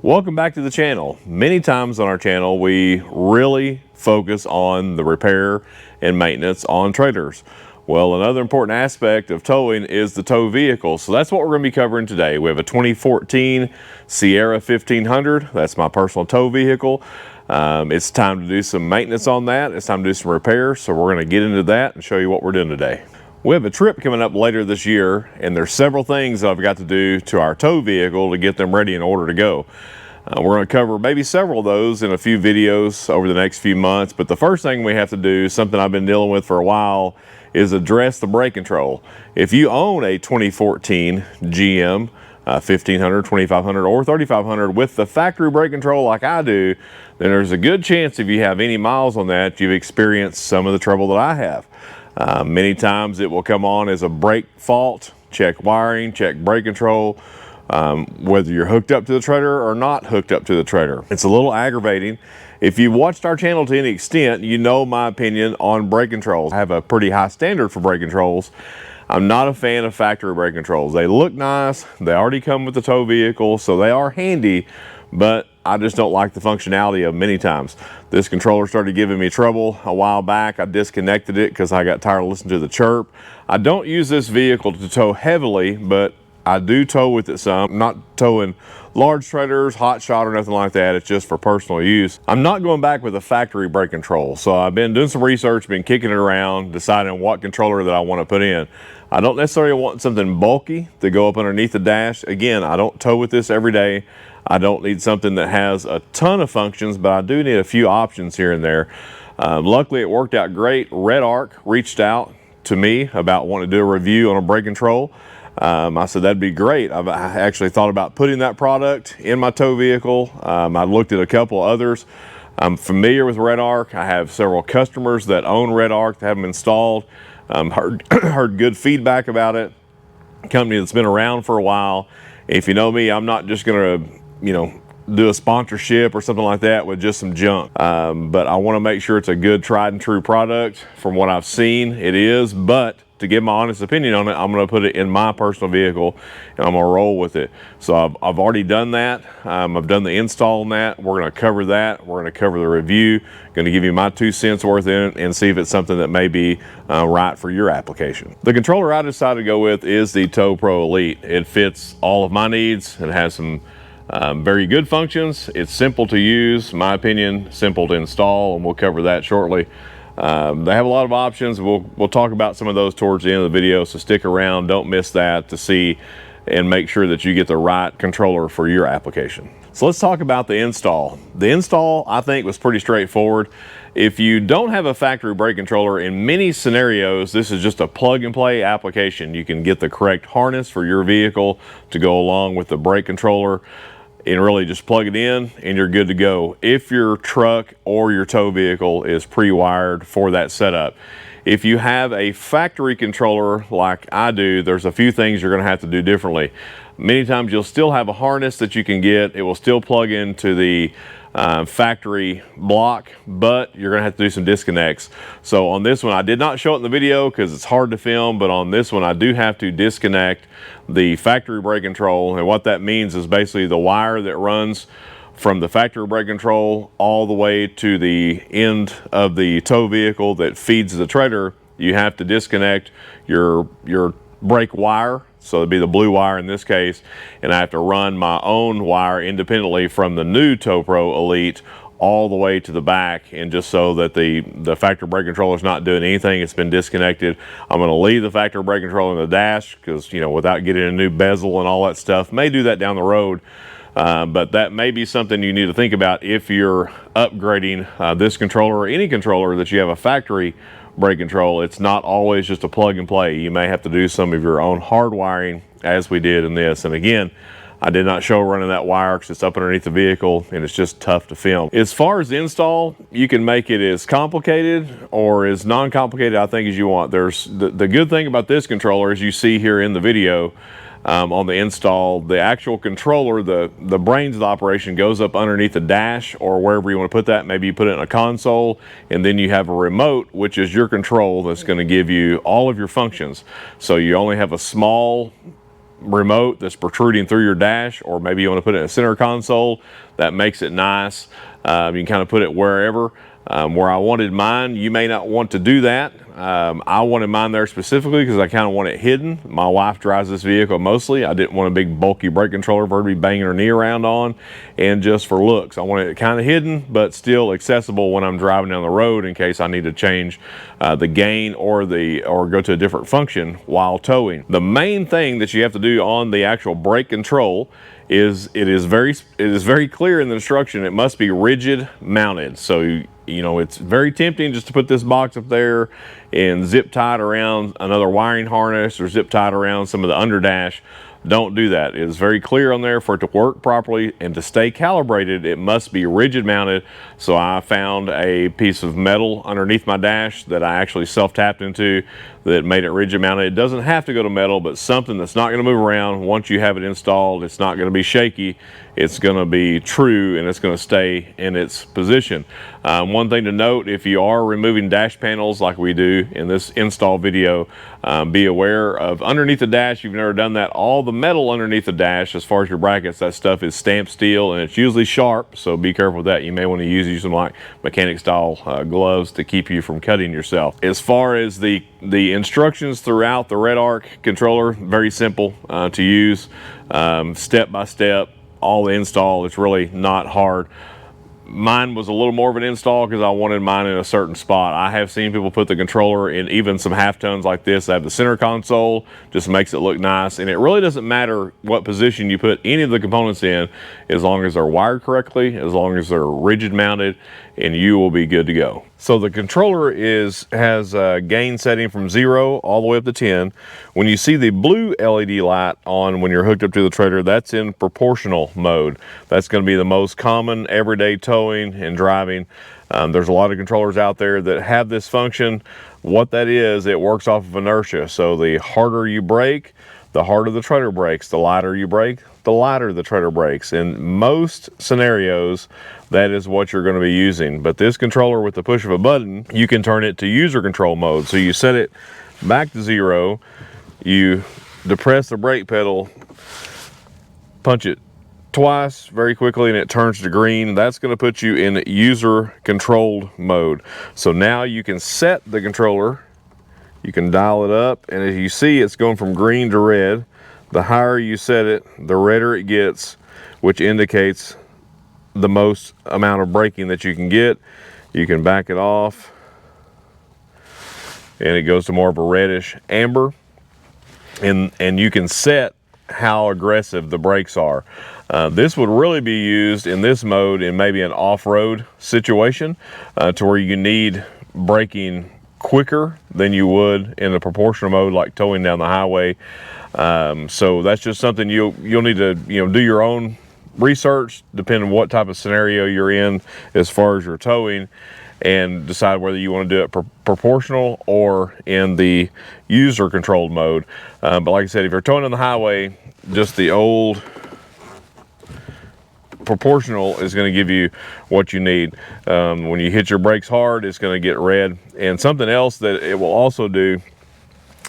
Welcome back to the channel. Many times on our channel, we really focus on the repair and maintenance on trailers. Well, another important aspect of towing is the tow vehicle. So that's what we're going to be covering today. We have a 2014 Sierra 1500. That's my personal tow vehicle. It's time to do some maintenance on that. It's time to do some repairs. So we're going to get into that and show you what we're doing today. We have a trip coming up later this year, and there's several things that I've got to do to our tow vehicle to get them ready in order to go. We're going to cover maybe several of those in a few videos over the next few months, but the first thing we have to do, something I've been dealing with for a while, is address the brake control. If you own a 2014 GM 1500, 2500, or 3500 with the factory brake control like I do, then there's a good chance if you have any miles on that, you've experienced some of the trouble that I have. Many times it will come on as a brake fault. Check wiring, check brake control, whether you're hooked up to the trailer or not hooked up to the trailer. It's a little aggravating. If you've watched our channel to any extent, you know my opinion on brake controls. I have a pretty high standard for brake controls. I'm not a fan of factory brake controls. They look nice, they already come with the tow vehicle, so they are handy, but I just don't like the functionality of them many times. This controller started giving me trouble a while back. I disconnected it because I got tired of listening to the chirp. I don't use this vehicle to tow heavily, but I do tow with it some. I'm not towing large trailers, hot shot, or nothing like that. It's just for personal use. I'm not going back with a factory brake control. So I've been doing some research, been kicking it around, deciding what controller that I want to put in. I don't necessarily want something bulky to go up underneath the dash. Again, I don't tow with this every day. I don't need something that has a ton of functions, but I do need a few options here and there. Luckily, it worked out great. Redarc reached out to me about wanting to do a review on a brake control. I said that'd be great. I actually thought about putting that product in my tow vehicle. I looked at a couple others. I'm familiar with Redarc. I have several customers that own Redarc that have them installed. Heard good feedback about it. A company that's been around for a while. If you know me, I'm not just going to, do a sponsorship or something like that with just some junk. But I want to make sure it's a good tried and true product. From what I've seen, it is, but to give my honest opinion on it, I'm going to put it in my personal vehicle and I'm going to roll with it. So I've already done that. I've done the install on that. We're going to cover that. We're going to cover the review. Going to give you my 2 cents worth in it and see if it's something that may be right for your application. The controller I decided to go with is the Tow Pro Elite. It fits all of my needs. It has some very good functions. It's simple to use, in my opinion, simple to install, and we'll cover that shortly. They have a lot of options. We'll talk about some of those towards the end of the video, so stick around, don't miss that to see and make sure that you get the right controller for your application. So let's talk about the install. The install, I think, was pretty straightforward. If you don't have a factory brake controller, in many scenarios, this is just a plug and play application. You can get the correct harness for your vehicle to go along with the brake controller and really just plug it in and you're good to go if your truck or your tow vehicle is pre-wired for that setup. If you have a factory controller like I do, there's a few things you're going to have to do differently. Many times you'll still have a harness that you can get. It will still plug into the factory block, but you're going to have to do some disconnects. So on this one, I did not show it in the video because it's hard to film, but on this one I do have to disconnect the factory brake control. And what that means is basically the wire that runs from the factory brake control all the way to the end of the tow vehicle that feeds the trailer. You have to disconnect your brake wire, so it'd be the blue wire in this case, and I have to run my own wire independently from the new Tow Pro Elite all the way to the back, and just so that the factory brake controller is not doing anything, it's been disconnected. I'm going to leave the factory brake controller in the dash because, without getting a new bezel and all that stuff, may do that down the road. But that may be something you need to think about if you're upgrading this controller or any controller that you have a factory brake control. It's not always just a plug and play. You may have to do some of your own hard wiring, as we did in this. And again, I did not show running that wire because it's up underneath the vehicle and it's just tough to film. As far as the install, you can make it as complicated or as non-complicated, I think, as you want. There's the good thing about this controller, as you see here in the video, on the install, the actual controller, the brains of the operation goes up underneath the dash or wherever you want to put that. Maybe you put it in a console, and then you have a remote, which is your control that's going to give you all of your functions. So you only have a small remote that's protruding through your dash, or maybe you want to put it in a center console. That makes it nice. You can kind of put it wherever. Where I wanted mine, you may not want to do that. I wanted mine there specifically because I kind of want it hidden. My wife drives this vehicle mostly. I didn't want a big bulky brake controller for her to be banging her knee around on, and just for looks. I wanted it kind of hidden, but still accessible when I'm driving down the road in case I need to change the gain or go to a different function while towing. The main thing that you have to do on the actual brake control is it is very clear in the instruction. It must be rigid mounted. So you know, it's very tempting just to put this box up there and zip tie it around another wiring harness or zip tie it around some of the underdash. Don't do that. It is very clear on there for it to work properly, and to stay calibrated, it must be rigid mounted. So I found a piece of metal underneath my dash that I actually self-tapped into that made it rigid mounted. It doesn't have to go to metal, but something that's not going to move around. Once you have it installed, it's not going to be shaky. It's going to be true, and it's going to stay in its position. One thing to note, if you are removing dash panels like we do in this install video, be aware of underneath the dash. You've never done that. All the metal underneath the dash, as far as your brackets, that stuff is stamped steel, and it's usually sharp, so be careful with that. You may want to use some like mechanic style gloves to keep you from cutting yourself. As far as the instructions throughout the Redarc controller, very simple to use, step by step. All the install, it's really not hard. Mine was a little more of an install because I wanted mine in a certain spot. I have seen people put the controller in even some half tones like this. I have the center console, just makes it look nice. And it really doesn't matter what position you put any of the components in, as long as they're wired correctly, as long as they're rigid mounted, and you will be good to go. So the controller has a gain setting from 0 all the way up to 10. When you see the blue LED light on when you're hooked up to the trailer, that's in proportional mode. That's going to be the most common everyday towing and driving. There's a lot of controllers out there that have this function. What that is, it works off of inertia. So the harder you brake, the harder the trailer brakes. The lighter you brake, the lighter the trailer brakes. In most scenarios, that is what you're going to be using. But this controller, with the push of a button, you can turn it to user control mode. So you set it back to 0, you depress the brake pedal, punch it twice very quickly, and it turns to green. That's going to put you in user controlled mode. So now you can set the controller, you can dial it up, and as you see, it's going from green to red. The higher you set it, the redder it gets, which indicates the most amount of braking that you can get. You can back it off, and it goes to more of a reddish amber, and you can set how aggressive the brakes are. This would really be used in this mode in maybe an off-road situation, to where you need braking quicker than you would in a proportional mode like towing down the highway. So that's just something you'll need to do your own research, depending on what type of scenario you're in as far as your towing, and decide whether you want to do it proportional or in the user controlled mode. But like I said, if you're towing on the highway, just the old proportional is going to give you what you need. When you hit your brakes hard, it's going to get red. And something else that it will also do,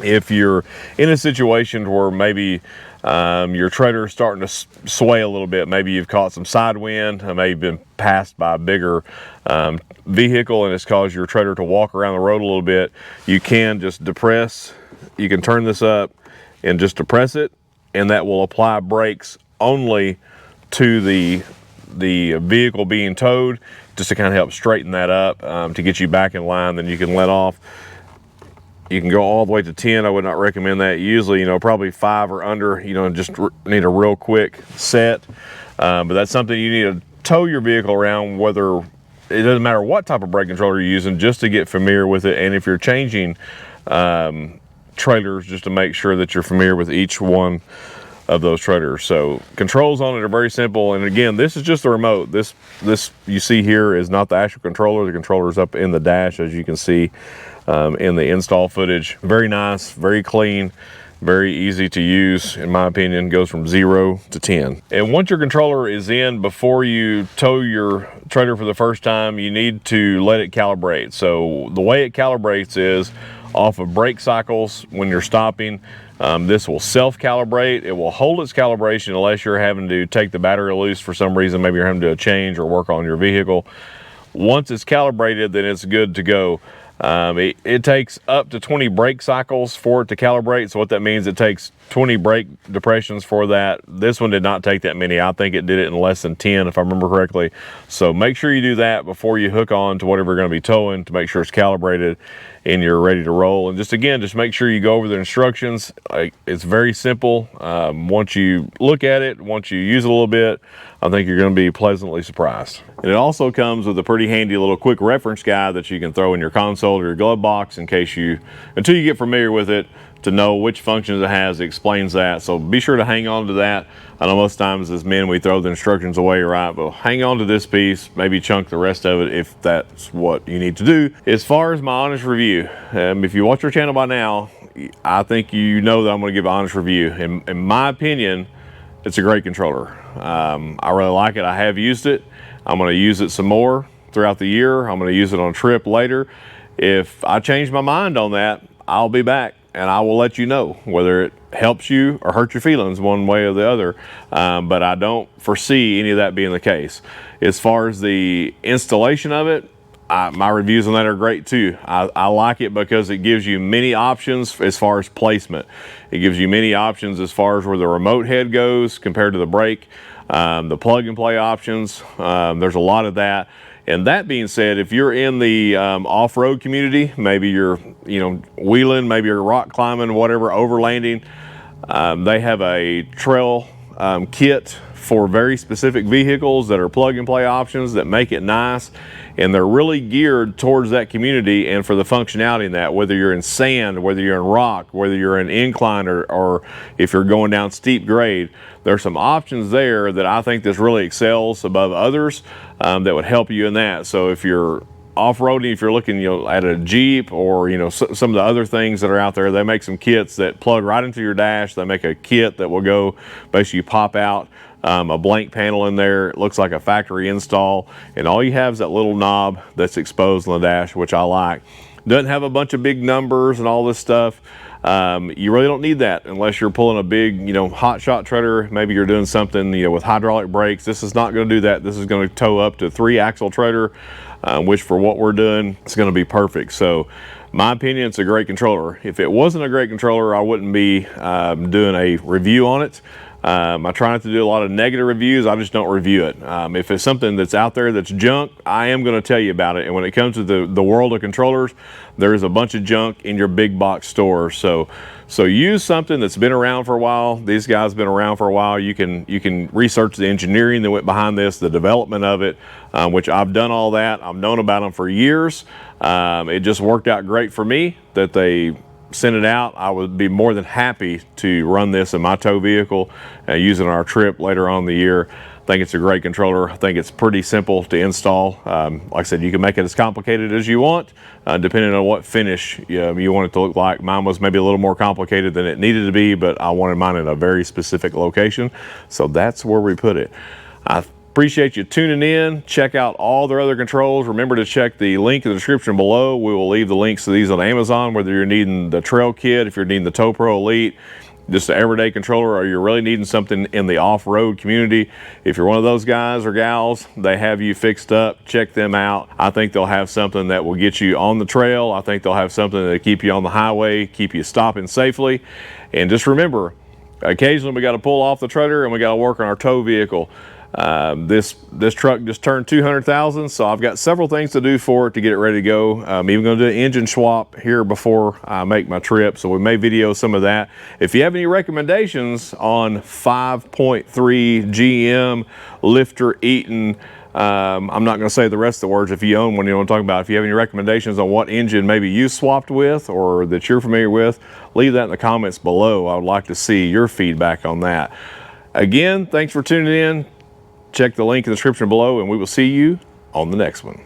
if you're in a situation where maybe your trailer is starting to sway a little bit, maybe you've caught some side wind, maybe you've been passed by a bigger vehicle and it's caused your trailer to walk around the road a little bit, you can just depress, you can turn this up and just depress it, and that will apply brakes only to the vehicle being towed, just to kind of help straighten that up, to get you back in line. Then you can let off. You can go all the way to 10. I would not recommend that. Usually, probably 5 or under, just need a real quick set. But that's something you need to tow your vehicle around, whether, it doesn't matter what type of brake controller you're using, just to get familiar with it. And if you're changing trailers, just to make sure that you're familiar with each one of those trailers. So controls on it are very simple. And again, this is just the remote. This you see here is not the actual controller. The controller is up in the dash, as you can see in the install footage. Very nice, very clean, very easy to use, in my opinion. Goes from 0 to 10. And once your controller is in, before you tow your trailer for the first time, you need to let it calibrate. So the way it calibrates is off of brake cycles when you're stopping. This will self-calibrate. It will hold its calibration unless you're having to take the battery loose for some reason. Maybe you're having to do a change or work on your vehicle. Once it's calibrated, then it's good to go. It takes up to 20 brake cycles for it to calibrate. So what that means, it takes 20 brake depressions for that. This one did not take that many. I think it did it in less than 10, if I remember correctly. So make sure you do that before you hook on to whatever you're going to be towing, to make sure it's calibrated and you're ready to roll. And just make sure you go over the instructions. It's very simple. Once you look at it, once you use it a little bit, I think you're going to be pleasantly surprised. And it also comes with a pretty handy little quick reference guide that you can throw in your console or your glove box until you get familiar with it, to know which functions it has. It explains that. So be sure to hang on to that. I know most times as men we throw the instructions away, right? But hang on to this piece, maybe chunk the rest of it if that's what you need to do. As far as my honest review, if you watch our channel by now, I think you know that I'm going to give an honest review. In my opinion, it's a great controller. I really like it. I have used it. I'm going to use it some more throughout the year. I'm going to use it on a trip later. If I change my mind on that, I'll be back and I will let you know whether it helps you or hurts your feelings one way or the other. But I don't foresee any of that being the case. As far as the installation of it, my reviews on that are great too. I like it because it gives you many options as far as placement. It gives you many options as far as where the remote head goes compared to the brake, the plug and play options. There's a lot of that. And that being said, if you're in the off-road community, maybe you're wheeling, maybe you're rock climbing, whatever, overlanding, they have a trail kit for very specific vehicles that are plug and play options that make it nice, and they're really geared towards that community and for the functionality in that, whether you're in sand, whether you're in rock, whether you're in incline, or if you're going down steep grade. There's some options there that I think this really excels above others that would help you in that. So if you're off-roading, if you're looking at a Jeep or some of the other things that are out there, they make some kits that plug right into your dash. They make a kit that will go, basically you pop out a blank panel in there. It looks like a factory install, and all you have is that little knob that's exposed on the dash, which I like. Doesn't have a bunch of big numbers and all this stuff. You really don't need that unless you're pulling a big, hot shot trailer. Maybe you're doing something, with hydraulic brakes. This is not going to do that. This is going to tow up to 3-axle trailer, which for what we're doing, it's going to be perfect. So, my opinion, it's a great controller. If it wasn't a great controller, I wouldn't be doing a review on it. I try not to do a lot of negative reviews. I just don't review it. If it's something that's out there that's junk, I am going to tell you about it. And when it comes to the world of controllers, there's a bunch of junk in your big box stores. So use something that's been around for a while. These guys have been around for a while. You can research the engineering that went behind this, the development of it, which I've done all that. I've known about them for years. It just worked out great for me that they sent it out. I would be more than happy to run this in my tow vehicle, use it on our trip later on in the year. I think it's a great controller. I think it's pretty simple to install. Like I said, you can make it as complicated as you want, depending on what finish you want it to look like. Mine was maybe a little more complicated than it needed to be, but I wanted mine in a very specific location, so that's where we put it. I appreciate you tuning in. Check out all their other controls. Remember to check the link in the description below. We will leave the links to these on Amazon, whether you're needing the trail kit, if you're needing the Tow Pro Elite, just an everyday controller, or you're really needing something in the off-road community. If you're one of those guys or gals, they have you fixed up. Check them out. I think they'll have something that will get you on the trail. I think they'll have something that keep you on the highway, keep you stopping safely. And just remember, occasionally we got to pull off the trailer and we got to work on our tow vehicle. This truck just turned 200,000, so I've got several things to do for it to get it ready to go. I'm even going to do an engine swap here before I make my trip, so we may video some of that. If you have any recommendations on 5.3 GM lifter Eaton, I'm not going to say the rest of the words. If you own one, you want to talk about. If you have any recommendations on what engine maybe you swapped with or that you're familiar with, leave that in the comments below. I would like to see your feedback on that. Again, thanks for tuning in. Check the link in the description below, and we will see you on the next one.